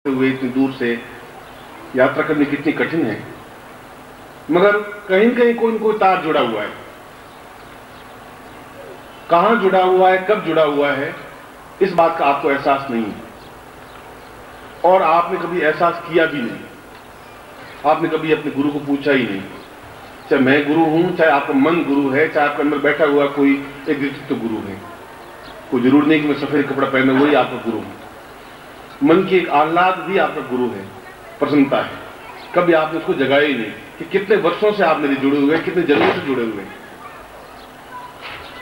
हुए इतनी दूर से यात्रा करनी कितनी कठिन है, मगर कहीं न कहीं कोई न कोई तार जुड़ा हुआ है। कहां जुड़ा हुआ है, कब जुड़ा हुआ है, इस बात का आपको एहसास नहीं है और आपने कभी एहसास किया भी नहीं। आपने कभी अपने गुरु को पूछा ही नहीं, चाहे मैं गुरु हूं, चाहे आपका मन गुरु है, चाहे आपके अंदर बैठा हुआ कोई एक व्यक्तित्व गुरु है। कोई जरूर नहीं कि मैं सफेद कपड़ा पहने हुआ ही आपका गुरु हूं। मन की एक आह्लाद भी आपका गुरु है, प्रसन्नता है। कभी आपने उसको जगाया ही नहीं कि कितने वर्षों से आप मेरे जुड़े हुए, कितने जन्मों से जुड़े हुए।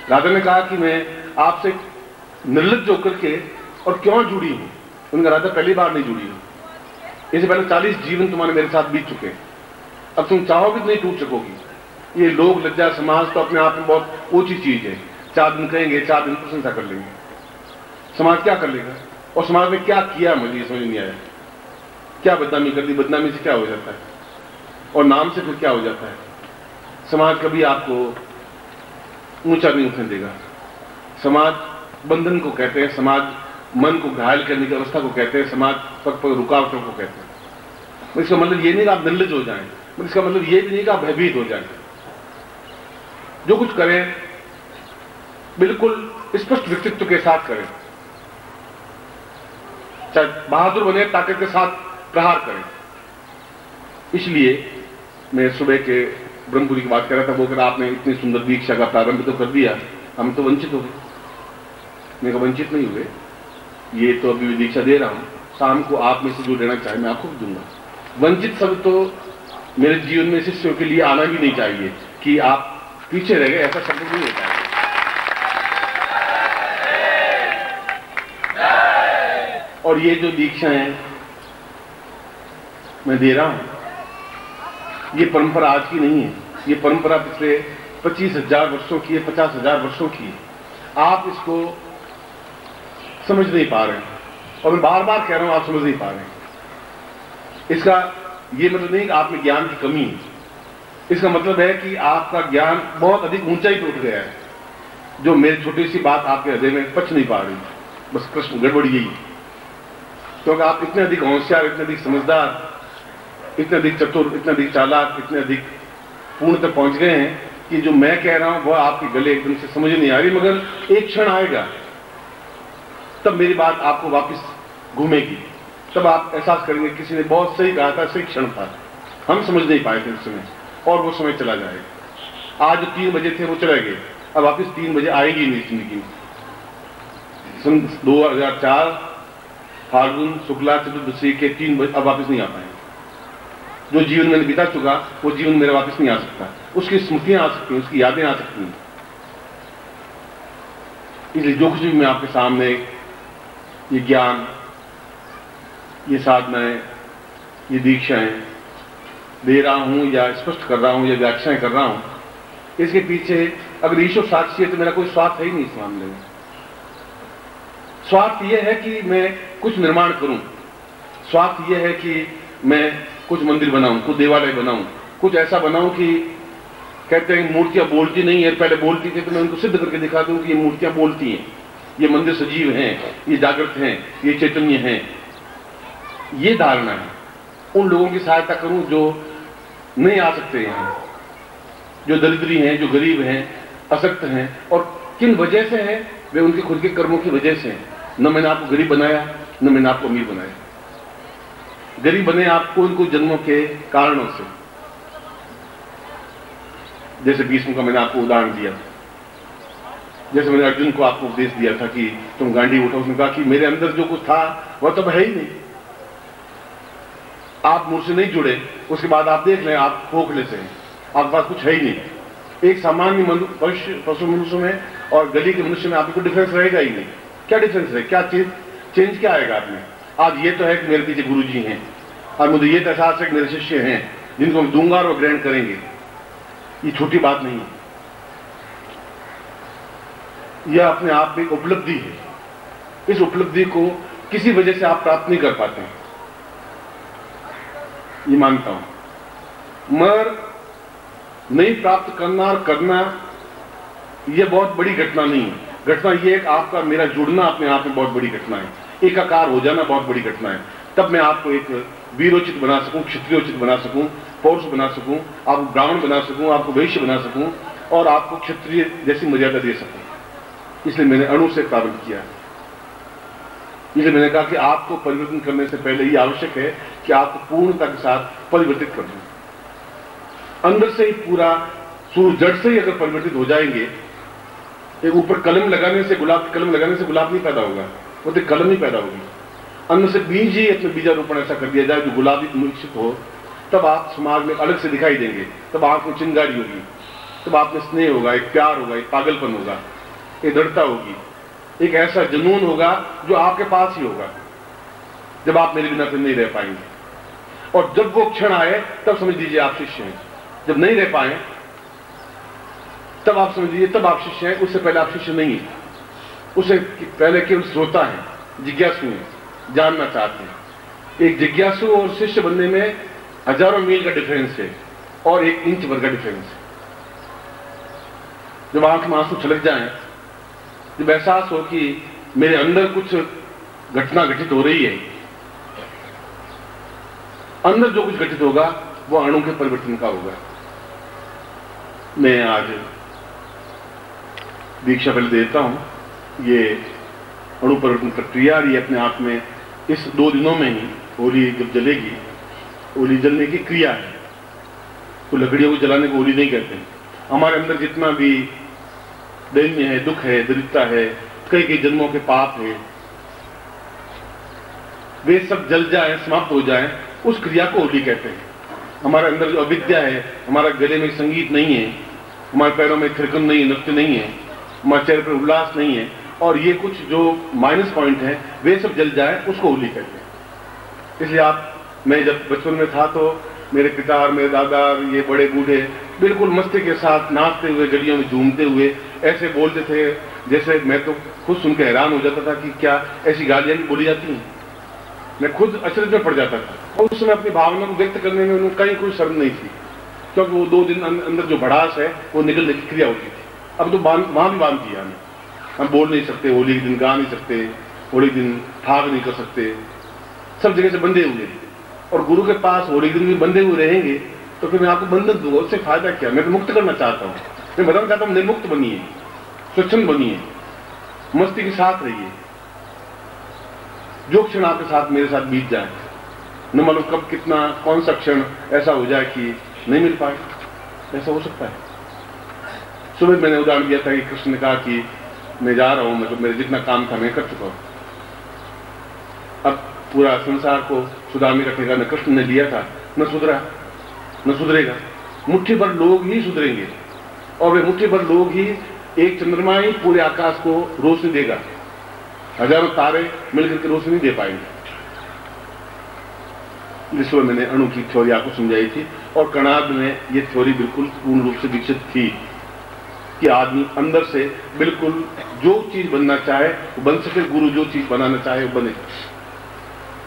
राधा ने कहा कि मैं आपसे निर्लज्ज होकर के और क्यों जुड़ी हूं। उनका राधा पहली बार नहीं जुड़ी हूं, इससे पहले 40 जीवन तुम्हारे मेरे साथ बीत चुके। अब तुम चाहोगे तो नहीं टूट सकोगी। ये लोग लज्जा समाज तो अपने आप में बहुत ऊंची चीज है। 4 दिन कहेंगे, 4 दिन प्रशंसा कर लेंगे। समाज क्या कर लेगा और समाज में क्या किया, मुझे समझ नहीं आया। क्या बदनामी कर दी, बदनामी से क्या हो जाता है और नाम से फिर क्या हो जाता है। समाज कभी आपको ऊंचा नहीं उठने देगा। समाज बंधन को कहते हैं, समाज मन को घायल करने की अवस्था को कहते हैं, समाज पग पग रुकावटों को कहते हैं। इसका मतलब ये नहीं कि आप निर्लज्ज हो जाएं, इसका मतलब ये भी नहीं कि आप भयभीत हो जाएं। जो कुछ करें बिल्कुल स्पष्ट व्यक्तित्व के साथ करें, चाहे बहादुर बने, ताकत के साथ प्रहार करें। इसलिए मैं सुबह के ब्रह्मपुरी की बात कर रहा था। वो अगर आपने इतनी सुंदर दीक्षा का प्रारंभ तो कर दिया, हम तो वंचित हो गए। मैं कहा वंचित नहीं हुए, ये तो अभी भी दीक्षा दे रहा हूं। शाम को आप में से जो लेना चाहे मैं आपको भी दूंगा। वंचित शब्द तो मेरे जीवन में शिष्यों के लिए आना भी नहीं चाहिए कि आप पीछे रह गए, ऐसा शब्द नहीं होता है। और ये जो दीक्षाएं मैं दे रहा हूं, ये परंपरा आज की नहीं है। ये परंपरा पिछले 25,000 वर्षों की है, 50,000 वर्षों की है। आप इसको समझ नहीं पा रहे हैं और मैं बार बार कह रहा हूं, आप समझ नहीं पा रहे हैं। इसका ये मतलब नहीं कि आप में ज्ञान की कमी है। इसका मतलब है कि आपका ज्ञान बहुत अधिक ऊंचाई पर उठ गया है, जो मेरी छोटी सी बात आपके हृदय में पच नहीं पा रही। बस कृष्ण गड़बड़ी यही, क्योंकि आप इतने अधिक होशियार, इतने अधिक समझदार, इतने अधिक चतुर, इतने अधिक चालाक, इतने अधिक पूर्ण तक पहुंच गए हैं कि जो मैं कह रहा हूं वह आपके गले एकदम से समझ नहीं आ रही। मगर एक क्षण आएगा तब मेरी बात आपको वापस घूमेगी, तब आप एहसास करेंगे किसी ने बहुत सही कहा था, सही क्षण था, हम समझ नहीं पाए थे उस समय, और वो समय चला जाएगा। आज जो 3 बजे थे वो चले गए, अब वापिस 3 बजे आएगी नहीं जिंदगी में। सन 2004 फाल्गुन शुक्ला चतुर्दशी के 3 बजे अब वापस नहीं आ पाएंगे। जो जीवन मैंने बिता चुका वो जीवन मेरा वापस नहीं आ सकता। उसकी स्मृतियां आ सकती हैं, उसकी यादें आ सकती हैं। इसलिए जो कुछ भी मैं आपके सामने ये ज्ञान, ये साधनाएं, ये दीक्षाएं दे रहा हूं या स्पष्ट कर रहा हूं या व्याख्याएं कर रहा हूं, इसके पीछे अगर ईश्वर साक्षी है तो मेरा कोई स्वार्थ है ही नहीं इस मामले में। स्वार्थ यह है कि मैं कुछ निर्माण करूं, स्वार्थ यह है कि मैं कुछ मंदिर बनाऊं, कुछ देवालय बनाऊं, कुछ ऐसा बनाऊं कि कहते हैं मूर्तियां बोलती नहीं है, पहले बोलती थी तो मैं उनको सिद्ध करके दिखा दूं कि ये मूर्तियां बोलती हैं, ये मंदिर सजीव हैं, ये जागृत हैं, ये चैतन्य हैं। ये धारणा है। उन लोगों की सहायता करूं जो नहीं आ सकते हैं, जो दरिद्री हैं, जो गरीब हैं, असक्त हैं, और किन वजह से है, वे उनके खुद के कर्मों की वजह से हैं। न मैंने आपको गरीब बनाया, न मैंने आपको अमीर बनाया। गरीब बने आपको उनको जन्मों के कारणों से। जैसे भीष्म का मैंने आपको उदाहरण दिया, जैसे मैंने अर्जुन को आपको उपदेश दिया था कि तुम गांडी उठो। उसने कहा कि मेरे अंदर जो कुछ था वह तो है ही नहीं। आप मुझसे नहीं जुड़े, उसके बाद आप देख लें आप खोखले से हैं, आपके पास कुछ है ही नहीं। एक सामान्य पशु मनुष्य में और गली के मनुष्य में आपको डिफरेंस रहेगा ही नहीं। क्या डिफरेंस है, क्या चेंज क्या आएगा आपने। आज ये तो है कि मेरे पीछे गुरु जी हैं, और मुझे ये तो एहसास है कि मेरे शिष्य हैं जिनको मैं दूंगा और वो ग्रहण करेंगे। ये छोटी बात नहीं है, यह अपने आप में उपलब्धि है। इस उपलब्धि को किसी वजह से आप प्राप्त नहीं कर पाते हैं, ये मानता हूं। मगर नहीं प्राप्त करना और करना यह बहुत बड़ी घटना नहीं है। घटना यह है कि आपका मेरा जुड़ना अपने आप में बहुत बड़ी घटना है। एकाकार हो जाना बहुत बड़ी घटना है। तब मैं आपको एक वीरोचित बना सकूं, क्षत्रियोचित बना सकूं, पौरुष बना सकूं, आपको ब्राह्मण बना सकूं, आपको वैश्य बना सकूं और आपको क्षत्रिय जैसी मर्यादा दे सकूं। इसलिए मैंने अणु से प्रारंभ किया। इसलिए मैंने कहा कि आपको परिवर्तन करने से पहले ये आवश्यक है कि आपको पूर्णता के साथ परिवर्तित कर दूं। अंदर से ही पूरा सूर्य जड़ से ही अगर परिवर्तित हो जाएंगे, एक ऊपर कलम लगाने से गुलाब की कलम लगाने से गुलाब नहीं पैदा होगा, वो तो कलम ही पैदा होगी। अंदर से बीज ही अपने बीजारोपण ऐसा कर दिया जाए जो गुलाबी विकसित हो, तब आप समाज में अलग से दिखाई देंगे। तब आंख में चिंगारी होगी, तब आप में स्नेह होगा, एक प्यार होगा, एक पागलपन होगा, एक दृढ़ता होगी, एक ऐसा जुनून होगा जो आपके पास ही होगा। जब आप मेरे बिना फिर नहीं रह पाएंगे। और जब वो क्षण आए तब समझ लीजिए आप शिष्य हैं। जब नहीं रह पाए तब आप समझ लीजिए तब आप शिष्य हैं। उससे पहले आप शिष्य नहीं है। उससे पहले केवल श्रोता है, जिज्ञासु हैं, जानना चाहते हैं। एक जिज्ञासु और शिष्य बनने में हजारों मील का डिफरेंस है और 1 इंच भर का डिफरेंस है। जब आंख में आंसू छलक जाए, जब एहसास हो कि मेरे अंदर कुछ घटना घटित हो रही है, अंदर जो कुछ घटित होगा वो अणु के परिवर्तन का होगा। मैं आज दीक्षा पहले देता हूं। ये अणु परिवर्तन प्रक्रिया, ये अपने आप में इस 2 दिनों में ही, होली जब जलेगी, होली जलने की क्रिया है। तो लकड़ियों को जलाने को होली नहीं कहते हैं। हमारे अंदर जितना भी दैन्य है, दुख है, दरिद्रता है, कई कई जन्मों के पाप है, वे सब जल जाए, समाप्त हो जाए, उस क्रिया को होली कहते हैं। हमारे अंदर जो अविद्या है, हमारे गले में संगीत नहीं है, हमारे पैरों में थिरकन नहीं है, नृत्य नहीं है, हमारे चेहरे पर उल्लास नहीं है, और ये कुछ जो माइनस पॉइंट है वे सब जल जाए, उसको होली कहते हैं। इसलिए मैं जब बचपन में था तो मेरे पिता और मेरे दादा और ये बड़े बूढ़े बिल्कुल मस्ती के साथ नाचते हुए, गलियों में झूमते हुए ऐसे बोलते थे, जैसे मैं तो खुद सुन के हैरान हो जाता था कि क्या ऐसी गालियां भी बोली जाती हैं। मैं खुद अचरज में पड़ जाता था। और उस समय अपनी भावना को व्यक्त करने में उन्हें कहीं कोई शर्म नहीं थी, क्योंकि वो 2 दिन अंदर जो भड़ास है वो निकलने की क्रिया होती थी। अब तो वहां भी बांध दिया हमें। हम बोल नहीं सकते, होली के दिन गा नहीं सकते, होली के दिन ठाग नहीं कर सकते, सब जगह से बंधे हुए। और गुरु के पास होली के दिन भी बंधे हुए रहेंगे तो फिर मैं आपको बंधन दूंगा, उससे फायदा क्या? मैं तो मुक्त करना चाहता हूँ। मैं बताना चाहता हूँ निर्मुक्त बनिए, स्वच्छंद बनिए, मस्ती के साथ रहिए। जो क्षण आपके साथ मेरे साथ बीत जाए, न मालूम कब कितना कौन सा क्षण ऐसा हो जाए कि नहीं मिल पाए, ऐसा हो सकता है। सुबह मैंने उदाहरण दिया था कि कृष्ण ने कहा कि मैं जा रहा हूं, मतलब मेरे जितना काम था मैं कर चुका हूं, अब पूरा संसार को सुधारने का ठेका न कृष्ण ने लिया था, न सुधरा न सुधरेगा। मुट्ठी भर लोग ही सुधरेंगे, और वे मुट्ठी भर लोग ही, एक चंद्रमा ही पूरे आकाश को रोशनी देगा, हजारों तारे मिलकर के रोशनी नहीं दे पाएंगे। इसलिए मैंने अणु की थ्योरी आपको समझाई थी, और कणाद में ये थ्योरी बिल्कुल पूर्ण रूप से विकसित थी कि आदमी अंदर से बिल्कुल जो चीज बनना चाहे वो बन सके, गुरु जो चीज बनाना चाहे वो बने।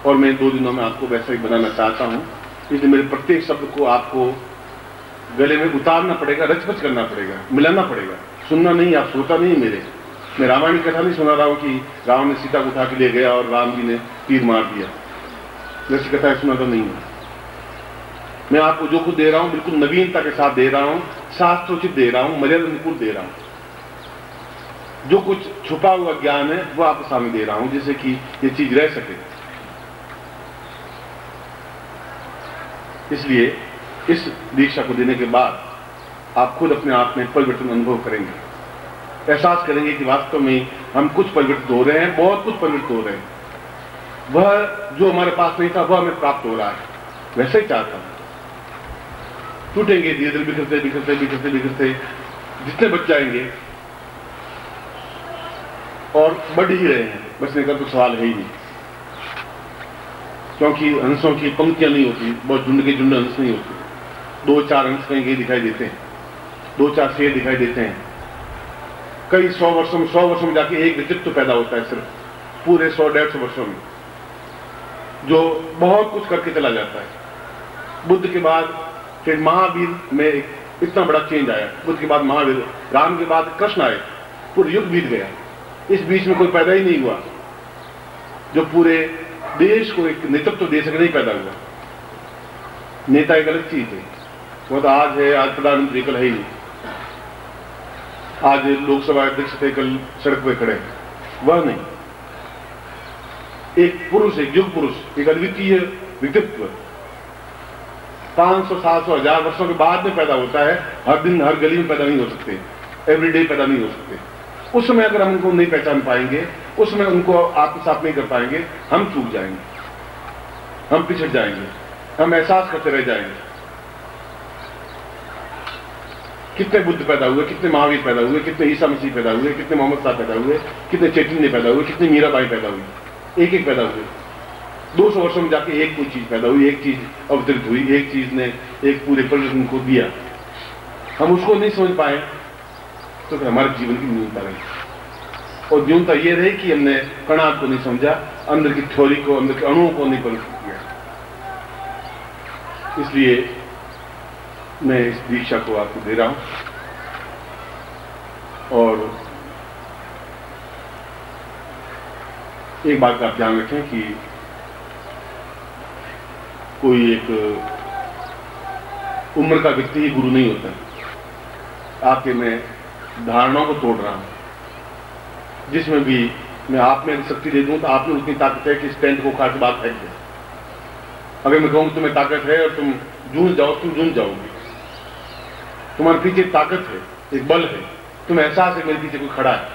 और मैं 2 दिनों में आपको वैसा ही बनाना चाहता हूं। इसलिए मेरे प्रत्येक शब्द को आपको गले में उतारना पड़ेगा, रचपच करना पड़ेगा, मिलाना पड़ेगा। सुनना नहीं, आप श्रोता नहीं मेरे। मैं रामायण की कथा नहीं सुना रहा हूं कि रावण ने सीता को उठा के ले गया और राम जी ने तीर मार दिया, जैसी कथा सुना तो नहीं है। मैं आपको जो कुछ दे रहा हूं बिल्कुल नवीनता के साथ दे रहा हूं, शास्त्रोचित दे रहा हूं, मर्यादा अनुकूल दे रहा हूं। जो कुछ छुपा हुआ ज्ञान है वो आपके सामने दे रहा हूं, जिससे कि ये चीज रह सके। इसलिए इस दीक्षा को देने के बाद आप खुद अपने आप में परिवर्तन अनुभव करेंगे, एहसास करेंगे कि वास्तव में हम कुछ परिवर्तित हो रहे हैं, बहुत कुछ परिवर्तित हो रहे हैं। वह जो हमारे पास नहीं था वह हमें प्राप्त हो रहा है, वैसे ही चाहता हूं। टूटेंगे धीरे धीरे, बिखरते बिखरते बिखरते बिखरते जितने बच जाएंगे, और बढ़ ही रहे हैं, बचने का तो सवाल है ही नहीं। क्योंकि हंसों की पंक्तियां नहीं होती, बहुत झुंड के झुंड हंस नहीं होती। 2-4 हंस कहीं कहीं दिखाई देते हैं, 2-4 शेर दिखाई देते हैं। कई 100 वर्षों में जाके एक व्यक्तित्व पैदा होता है, सिर्फ पूरे 100-150 वर्षों में, जो बहुत कुछ करके चला जाता है। बुद्ध के बाद फिर महावीर में इतना बड़ा चेंज आया, बुद्ध के बाद महावीर, राम के बाद कृष्ण आए, पूरे युग बीत गया। इस बीच में कोई पैदा ही नहीं हुआ जो पूरे देश को एक नेतृत्व दे सके नहीं पैदा हुआ। नेता एक अलग चीज है, वो तो आज है, आज प्रधानमंत्री, कल है ही नहीं। आज लोकसभा अध्यक्ष थे, कल सड़क पे खड़े, वह नहीं। एक पुरुष, एक युग पुरुष, एक अद्वितीय व्यक्तित्व 500, 700, 1000 वर्षों के बाद में पैदा होता है। हर दिन हर गली में पैदा नहीं हो सकते, एवरीडे पैदा नहीं हो सकते। उस समय अगर हम उनको नहीं पहचान पाएंगे, उस समय उनको आत्मसात नहीं कर पाएंगे, हम चूक जाएंगे, हम पिछड़ जाएंगे, हम एहसास करते रह जाएंगे। कितने बुद्ध पैदा हुए, कितने महावीर पैदा हुए, कितने ईसा मसीह पैदा हुए, कितने मोहम्मद साहब पैदा हुए, कितने चैतन्य पैदा हुए, कितनी मीराबाई पैदा हुई, एक एक पैदा हुए। 200 वर्षों में जाके एक कोई चीज पैदा हुई, एक चीज अवतरित हुई, एक चीज ने एक पूरे प्रजन को दिया। हम उसको नहीं समझ पाए तो फिर हमारे जीवन की न्यूनता रही, और न्यूनता ये रही कि हमने कणाद को नहीं समझा, अंदर की थ्योरी को, अंदर के अणुओं को नहीं परिचित किया। इसलिए मैं इस दीक्षा को आपको दे रहा हूं, और एक बात का आप ध्यान रखें कि कोई एक उम्र का व्यक्ति ही गुरु नहीं होता। आपके मैं धारणाओं को तोड़ रहा हूं, जिसमें भी मैं आप में शक्ति दे दूं तो आप में उतनी ताकत है कि इस टेंट को उखाड़ के बात फेंक दे। अगर मैं कहूं तुम्हें ताकत है और तुम जूझ जाओ, तुम जूझ जाओगे। तुम्हारे पीछे ताकत है, एक बल है, तुम्हें एहसास है मेरे पीछे कोई खड़ा है।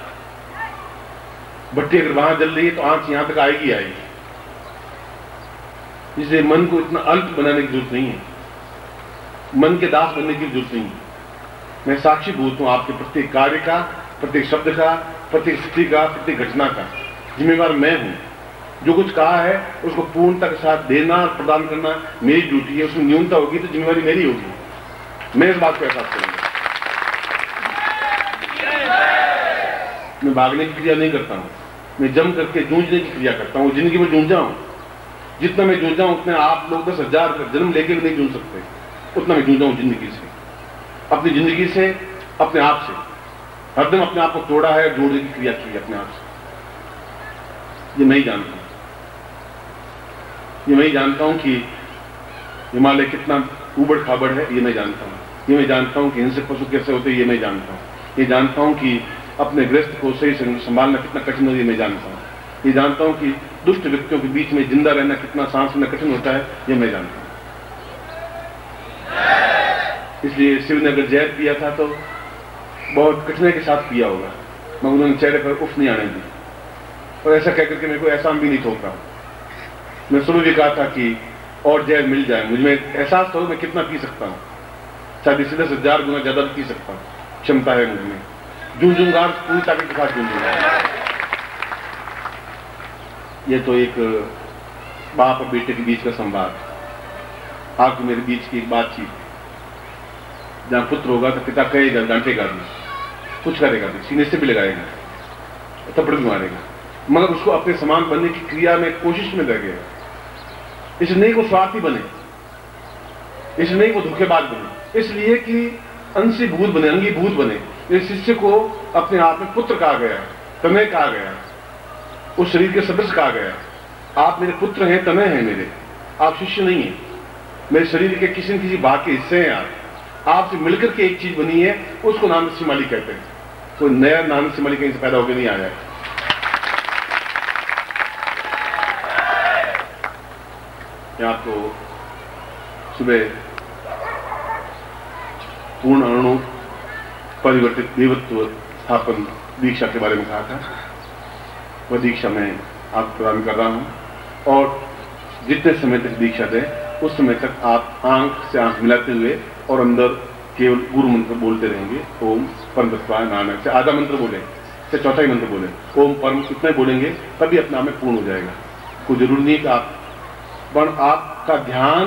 भट्टी अगर वहां जल रही है तो आंच यहां तक आएगी आएगी। इसलिए मन को इतना अल्प बनाने की जरूरत नहीं है, मन के दास बनने की जरूरत नहीं है। मैं साक्षीभूत हूं आपके प्रत्येक कार्य का, प्रत्येक शब्द का, प्रत्येक स्थिति का, प्रत्येक घटना का। जिम्मेवार मैं हूं। जो कुछ कहा है उसको पूर्णता के साथ देना और प्रदान करना मेरी ड्यूटी है। उसमें न्यूनता होगी तो जिम्मेवारी मेरी होगी। मैं इस बात को एहसास करूंगा। मैं भागने की क्रिया नहीं करता हूं, मैं जम करके जूझने की क्रिया करता हूं। जिंदगी में जूझा हूं, जितना मैं जूझा हूं उतने आप लोग 10,000 जन्म लेके भी नहीं जूझ सकते, उतना मैं जूझा हूं जिंदगी से, अपनी जिंदगी से, अपने आप से। हरदम अपने आप को तोड़ा है, जोड़ने की क्रिया की अपने आप से। ये मैं ही जानता हूं, ये मैं ही जानता हूं कि हिमालय कितना उबड़ खाबड़ है, ये मैं जानता हूं। ये मैं जानता हूं कि हिंसक पशु कैसे होते, ये मैं जानता हूं। ये जानता हूं कि अपने गृहस्थ को सही संभालना कितना कठिन हो, ये मैं जानता हूं। ये जानता हूं कि दुष्ट व्यक्तियों के बीच में जिंदा रहना कितना सांस लेना कठिन होता है, ये मैं जानता हूं। इसलिए शिव ने अगर जहर पिया था तो बहुत कठिनाई के साथ पिया होगा, मगर उन्होंने चेहरे पर उफ नहीं आने दी, और ऐसा कहकर के मेरे को एहसान भी नहीं ठोका। मैं सुबह भी कहा था कि और जहर मिल जाए, मुझे एहसास हो मैं कितना पी सकता हूं, शायद इससे 10,000 गुना ज्यादा भी पी सकता हूं, क्षमता है मुझमें। जूझूंगा, पूरी ताकत के साथ जूझूंगा। ये तो एक बाप और बेटे के बीच का संवाद, आपके मेरे बीच की एक बातचीत। जहां पुत्र होगा तो पिता कहेगा, डांटेगा भी, कुछ करेगा भी, सीने से भी लगाएगा, थप्पड़ भी मारेगा, मगर उसको अपने समान बनने की क्रिया में, कोशिश में लगेगा। इसलिए नहीं वो स्वार्थी बने, इसलिए नहीं वो धोखेबाज बने, इसलिए कि अंशीभूत बने, अंगीभूत बने। इस शिष्य को अपने आप में पुत्र कहा गया, तनय कहा गया, उस शरीर के सदस्य कहा गया। आप मेरे पुत्र हैं, तनय हैं मेरे, आप शिष्य नहीं हैं। मेरे शरीर के किसी न किसी भाग के हिस्से हैं आप। आपसे मिलकर के एक चीज बनी है, उसको नानक सिमाली कहते हैं। कोई नया नानक सिमाली कहीं से पैदा होकर नहीं आया है। मैं आपको सुबह पूर्ण अणु परिवर्तित देवत्व स्थापन दीक्षा के बारे में कहा था। वह दीक्षा मैं आपको प्रदान कर रहा हूं, और जितने समय तक दीक्षा दें उस समय तक आप आंख से आंख मिलाते हुए और अंदर केवल गुरु मंत्र बोलते रहेंगे। ओम परम तत्वाय नानक से आधा मंत्र बोले, से चौथा ही मंत्र बोले, ओम परम, इतना बोलेंगे तभी अपने आप में पूर्ण हो जाएगा। कोई जरूरी नहीं कि आपका ध्यान